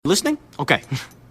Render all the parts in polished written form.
Listening? Okay.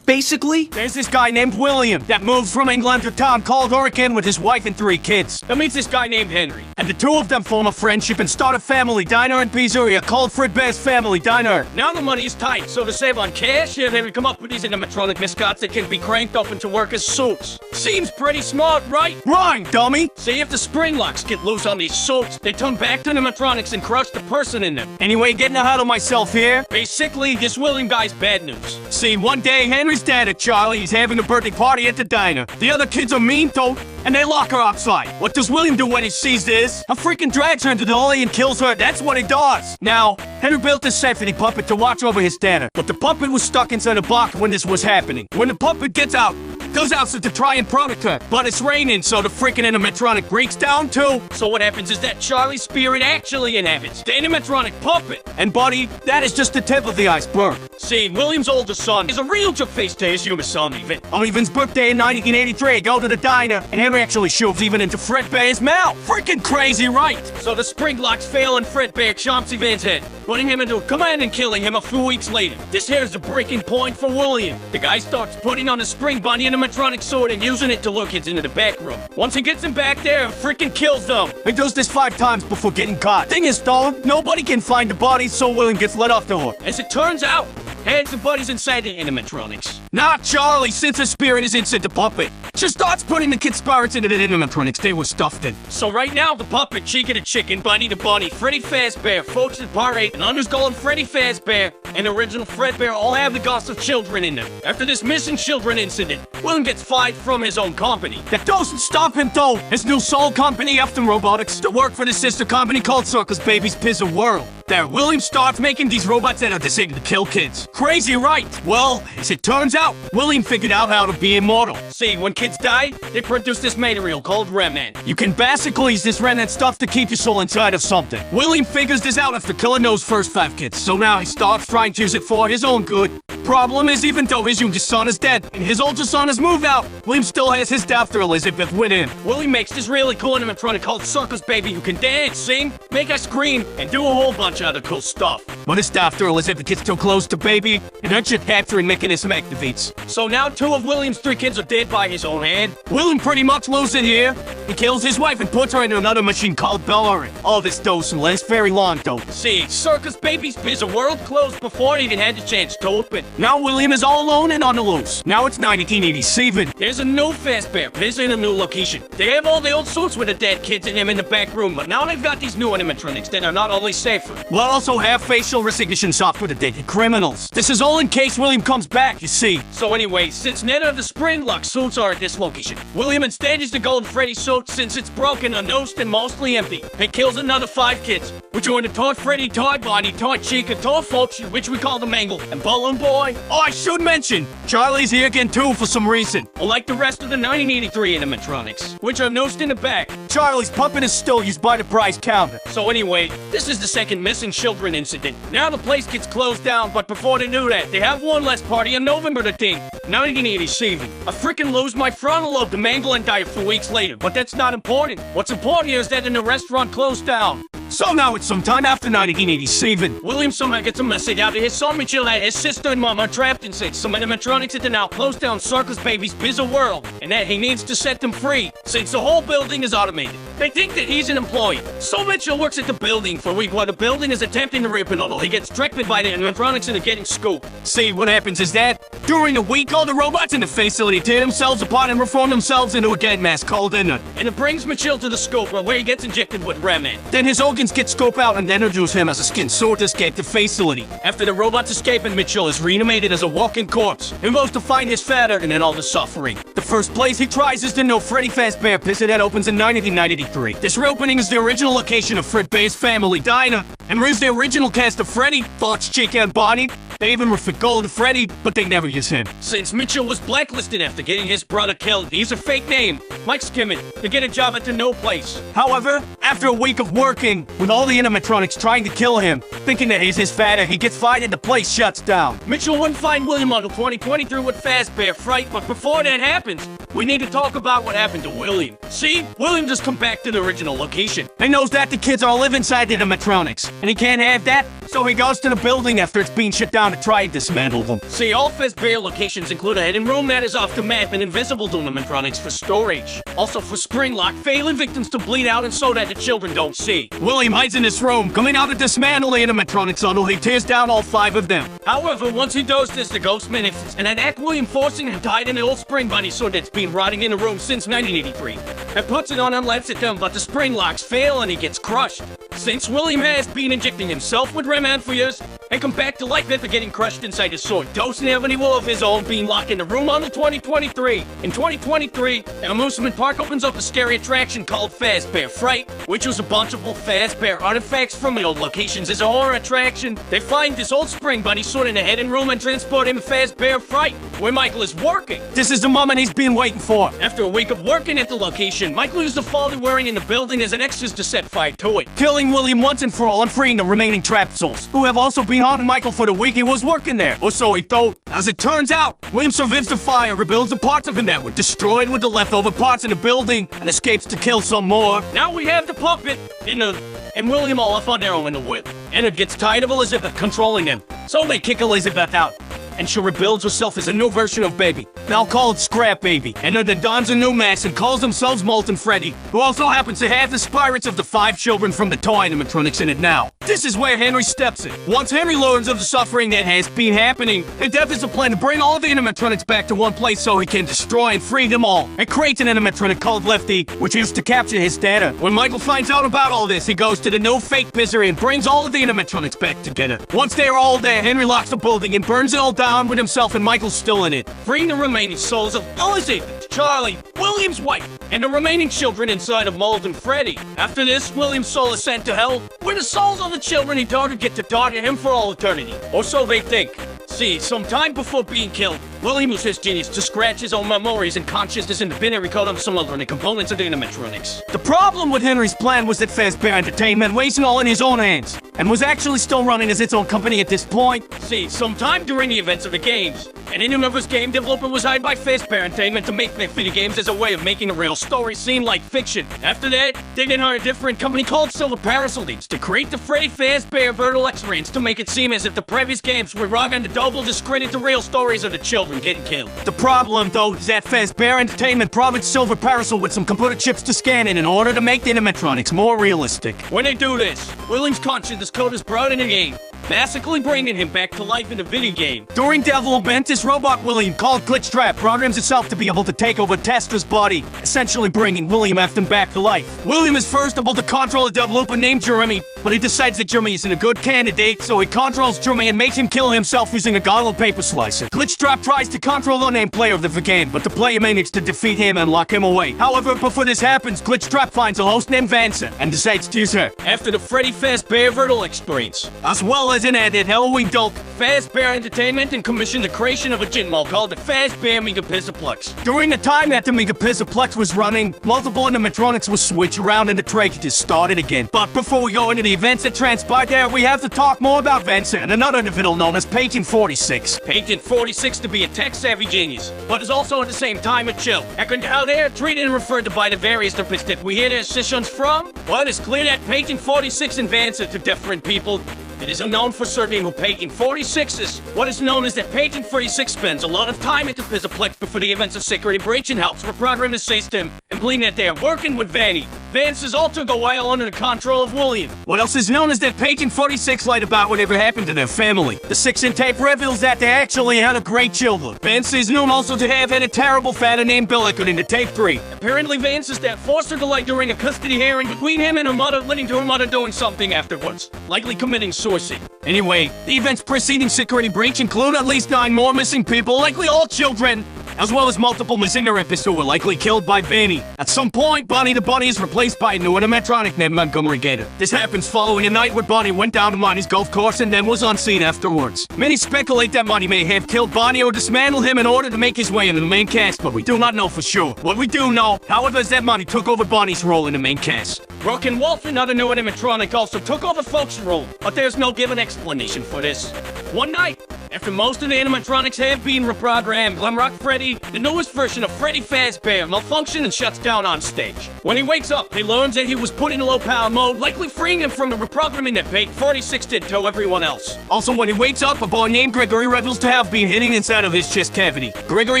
Basically, there's this guy named William that moved from England to a town called Oregon with his wife and 3 kids. That meets this guy named Henry. And the two of them form a friendship and start a family diner in Pizzeria called Fredbear's Family Diner. Now the money is tight, so to save on cash, they come up with these animatronic mascots that can be cranked up into work as suits. Seems pretty smart, right? Wrong, dummy! See, if the spring locks get loose on these suits, they turn back to animatronics and crush the person in them. Anyway, getting ahead of myself here. Basically, this William guy's bad news. See, one day, Henry's dad at Charlie is having a birthday party at the diner. The other kids are mean though, and they lock her outside. What does William do when he sees this? A freaking drags her into the alley and kills her. That's what he does. Now, Henry built a safety puppet to watch over his dad, but the puppet was stuck inside a box when this was happening. When the puppet gets out, goes outside to try and protect her, but it's raining, so the freaking animatronic breaks down too. So what happens is that Charlie's spirit actually inhabits the animatronic puppet. And buddy, that is just the tip of the iceberg. See, William's older son is a real face to his human son, Even. On Evan's birthday in 1983, go to the diner, and Henry actually shoves Even into Fredbear's mouth. Freaking crazy, right? So the spring locks fail and Fredbear chomps Evan's head, putting him into a command and killing him a few weeks later. This here's the breaking point for William. The guy starts putting on a spring bunny animatronic sword and using it to lure kids into the back room. Once he gets them back there, freaking kills them. He does this 5 times before getting caught. Thing is though, nobody can find the body, so William gets let off the hook. As it turns out, Hands and Buddy's inside the animatronics. Not Charlie, since his spirit is inside the puppet. She starts putting the kids' spirits into the animatronics they were stuffed in. So right now, the puppet, Chica the chicken, Bunny the bunny, Freddy Fazbear, Folks the Parade, and Underskull and Freddy Fazbear, and original Fredbear all have the ghosts of children in them. After this missing children incident, William gets fired from his own company. That doesn't stop him though. His new soul company, Efton Robotics, to work for the sister company called Circus Baby's Pizza World. There, William starts making these robots that are designed to kill kids. Crazy, right? Well, as it turns out, William figured out how to be immortal. See, when kids die, they produce this material called remnant. You can basically use this remnant stuff to keep your soul inside of something. William figures this out after killing those first 5 kids, so now he starts trying to use it for his own good. Problem is, even though his youngest son is dead and his older son has moved out, William still has his daughter Elizabeth with him. William makes this really cool animatronic called Circus Baby who can dance, sing, make us scream, and do a whole bunch of other cool stuff. But his daughter Elizabeth gets too close to Baby, and her chip capturing mechanism activates. So now 2 of William's 3 kids are dead by his own hand. William pretty much loses it here. He kills his wife and puts her into another machine called Bellerin. All this doesn't last very long though. See, Circus Baby's Pizza World closed before it even had the chance to open. Now William is all alone and on the loose. Now it's 1987. There's a new Fazbear visiting a new location. They have all the old suits with the dead kids in them in the back room, but now they've got these new animatronics that are not only safer, but also have facial recognition software to detect criminals. This is all in case William comes back, you see. So anyway, since none of the spring lock suits are at this location, William instead is the Golden Freddy suit since it's broken, unnosed, and mostly empty. He kills another 5 kids, which are in the Toy Freddy, Toy Bonnie, Toy Chica, Toy Folks, which we call the Mangle, and Balloon Boy. Oh, I should mention, Charlie's here again too for some reason. Unlike the rest of the 1983 animatronics, which are nosed in the back, Charlie's puppet is still used by the prize counter. So anyway, this is the second missing children incident. Now the place gets closed down, but before they do that, they have one last party on November the 10th, 1987. I freaking lose my frontal lobe to Mangle and die a few weeks later, but that's not important. What's important here is that the restaurant closed down. So now it's sometime after 1987. William somehow gets a message out to his son Mitchell that his sister and mom are trapped inside some animatronics at the now closed down Circus Baby's Pizza World, and that he needs to set them free, since the whole building is automated. They think that he's an employee. So Mitchell works at the building for a week while the building is attempting to rip it all. He gets tricked by the animatronics into getting scooped. See, what happens is that, during the week, all the robots in the facility tear themselves apart and reform themselves into a dead mass called Inert. And it brings Mitchell to the scope where he gets injected with remnant. Then his organs get scoped out and introduce him as a skin suit to escape the facility. After the robots escape and Mitchell is reanimated as a walking corpse, he goes to find his father and then all the suffering. The first place he tries is the new Freddy Fazbear Pizza that opens in 1993. This reopening is the original location of Fredbear's Family Diner, and brings the original cast of Freddy, Fox, Chica, and Bonnie. They even refer Golden Freddy, but they never use him. Since Mitchell was blacklisted after getting his brother killed, he used a fake name, Mike Skimmett, to get a job at the No Place. However, after a week of working, with all the animatronics trying to kill him, thinking that he's his father, he gets fired and the place shuts down. Mitchell wouldn't find William until 2023 with Fazbear Fright, but before that happens, we need to talk about what happened to William. See, William just come back to the original location. He knows that the kids all live inside the animatronics, and he can't have that, So he goes to the building after it's being shut down to try and dismantle them. See, all Fazbear locations include a hidden room that is off the map and invisible to animatronics for storage. Also for Springlock, failing victims to bleed out and so that the children don't see. William hides in this room, coming out to dismantle the animatronics until he tears down all 5 of them. However, once he does this, the ghost manifests and an act William forcing him to hide in the old spring bunny sword that's been rotting in the room since 1983. And puts it on and lets it down, but the spring locks fail and he gets crushed. Since William has been injecting himself with Remand for years, and come back to life after getting crushed inside his sword, doesn't have any will of his own, being locked in the room until 2023. In 2023, an amusement park opens up a scary attraction called Fazbear Fright, which was a bunch of old Fazbear artifacts from the old locations. As a horror attraction, they find this old spring bunny sword in a hidden room and transport him to Fazbear Fright, where Michael is working. This is the moment he's been waiting for. After a week of working at the location, Michael used the fall they're wearing in the building as an excuse to set fire to it, killing William once and for all and freeing the remaining trapped souls, who have also been haunting Michael for the week he was working there, or so he thought. As it turns out, William survives the fire, rebuilds the parts of him that were destroyed with the leftover parts in the building, and escapes to kill some more. Now we have the puppet and William all off on their own in the whip. And it gets tired of Elizabeth controlling them, so they kick Elizabeth out. And she rebuilds herself as a new version of Baby. Now call it Scrap Baby. And then dons a new mask and calls themselves Molten Freddy, who also happens to have the spirits of the 5 children from the toy animatronics in it now. This is where Henry steps in. Once Henry learns of the suffering that has been happening, he develops a plan to bring all of the animatronics back to one place so he can destroy and free them all, and creates an animatronic called Lefty, which used to capture his data. When Michael finds out about all this, he goes to the new fake misery and brings all of the animatronics back together. Once they are all there, Henry locks the building and burns it all down with himself and Michael's still in it, freeing the remaining souls of Elizabeth, Charlie, William's wife, and the remaining children inside of Molten Freddy. After this, William's soul is sent to hell, where the souls of the children he tortured get to torture him for all eternity. Or so they think. See, sometime before being killed, William used his genius to scratch his own memories and consciousness in the binary code of some alternate components of the animatronics. The problem with Henry's plan was that Fazbear Entertainment wasn't all in his own hands, and was actually still running as its own company at this point. See, sometime during the events of the games, an in-universe game developer was hired by Fazbear Entertainment to make their video games as a way of making a real story seem like fiction. After that, they then hired a different company called Silver Parasol to create the Freddy Fazbear Vertical Experience to make it seem as if the previous games were wrong and to double discredit the real stories of the children getting killed. The problem, though, is that Fazbear Entertainment provided Silver Parasol with some computer chips to scan in order to make the animatronics more realistic. When they do this, William's consciousness code is brought in the game, basically bringing him back to life in the video game. During development, this robot William, called Glitchtrap, programs itself to be able to take over Testra's body, essentially bringing William Afton back to life. William is first able to control a developer named Jeremy, but he decides that Jeremy isn't a good candidate, so he controls Jeremy and makes him kill himself using a gobble paper slicer. Glitchtrap tries to control the unnamed player of the game, but the player manages to defeat him and lock him away. However, before this happens, Glitchtrap finds a host named Vanessa and decides to use her after the Freddy Fazbear Vertical Experience, as well as an added Halloween doll. Fazbear Entertainment and commissioned the creation of a gin mall called the Fazbear Megapixelplex. During the time that the Megapixelplex was running, multiple animatronics were switched around and the tragedy started again. But before we go into the events that transpired there, we have to talk more about Vanessa and another individual known as Patent 46. Patent 46 to be a tech-savvy genius, but is also at the same time a chill. And how they are treated and referred to by the various therapists that we hear their sessions from? Well, it is clear that Patent 46 and Vanessa to different people. It is unknown for certain who Patent 46 is. What is known is that Patent 46 spends a lot of time at the Pixelplex before the events of Security Breach and helps reprogram the system, and believing that they are working with Vanny, Vance's alter ego while under the control of William. What else is known is that Patent 46 lied about whatever happened to their family. The 6-in tape reveals that they actually had a great children. Vance is known also to have had a terrible father named Bill according to tape 3. Apparently Vance's dad forced her to lie during a custody hearing between him and her mother, leading to her mother doing something afterwards, likely committing suicide. Anyway, the events preceding Security Breach include at least 9 more missing people, likely all children, as well as multiple missing therapists who were likely killed by Vanny. At some point, Bonnie the Bunny is replaced by a new animatronic named Montgomery Gator. This happens following a night where Bonnie went down to Monty's golf course and then was unseen afterwards. Many speculate that Monty may have killed Bonnie or dismantled him in order to make his way into the main cast, but we do not know for sure. What we do know, however, is that Monty took over Bonnie's role in the main cast. Broken Wolf, another new animatronic, also took over Folk's role, but there's no given explanation for this. One night, After most of the animatronics have been reprogrammed, Glamrock Freddy, the newest version of Freddy Fazbear, malfunctions and shuts down on stage. When he wakes up, he learns that he was put in low power mode, likely freeing him from the reprogramming that Bait 46 did to everyone else. Also, when he wakes up, a boy named Gregory reveals to have been hidden inside of his chest cavity. Gregory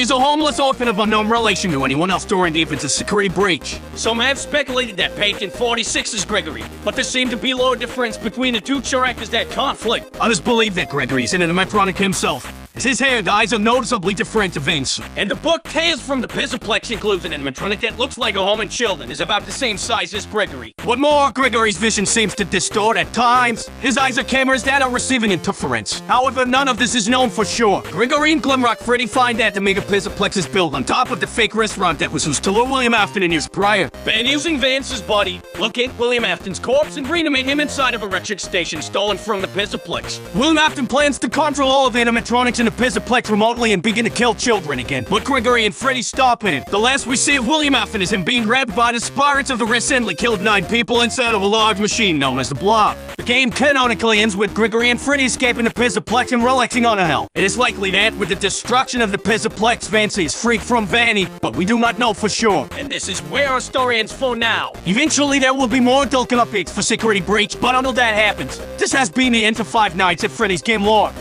is a homeless orphan of unknown relation to anyone else during the infant's security breach. Some have speculated that Bait 46 is Gregory, but there seemed to be little difference between the two characters that conflict. Others believe that Gregory is an animatronic himself, as his hair and eyes are noticeably different to Vince. And the book Tales from the Pizzaplex includes an animatronic that looks like a home and children, is about the same size as Gregory. What more, Gregory's vision seems to distort at times. His eyes are cameras that are receiving interference. However, none of this is known for sure. Gregory and Glamrock Freddy find that the Mega Pizzaplex is built on top of the fake restaurant that was used to lure William Afton in years prior. And using Vance's body, locate William Afton's corpse and reanimate him inside of a electric station stolen from the Pizzaplex. William Afton plans to control all of the animatronics in the Pizzaplex remotely and begin to kill children again. But Gregory and Freddy stop him. The last we see of William Afton is him being grabbed by the spirits of the recently killed 9 people inside of a large machine known as the Blob. The game canonically ends with Gregory and Freddy escaping the Pizzaplex and relaxing on a hill. It is likely that with the destruction of the Pizzaplex, Vance is freed from Vanny, but we do not know for sure. And this is where our story ends for now. Eventually there will be more Dolken updates for Security Breach, but until that happens, this has been the end of Five Nights at Freddy's Game Lore.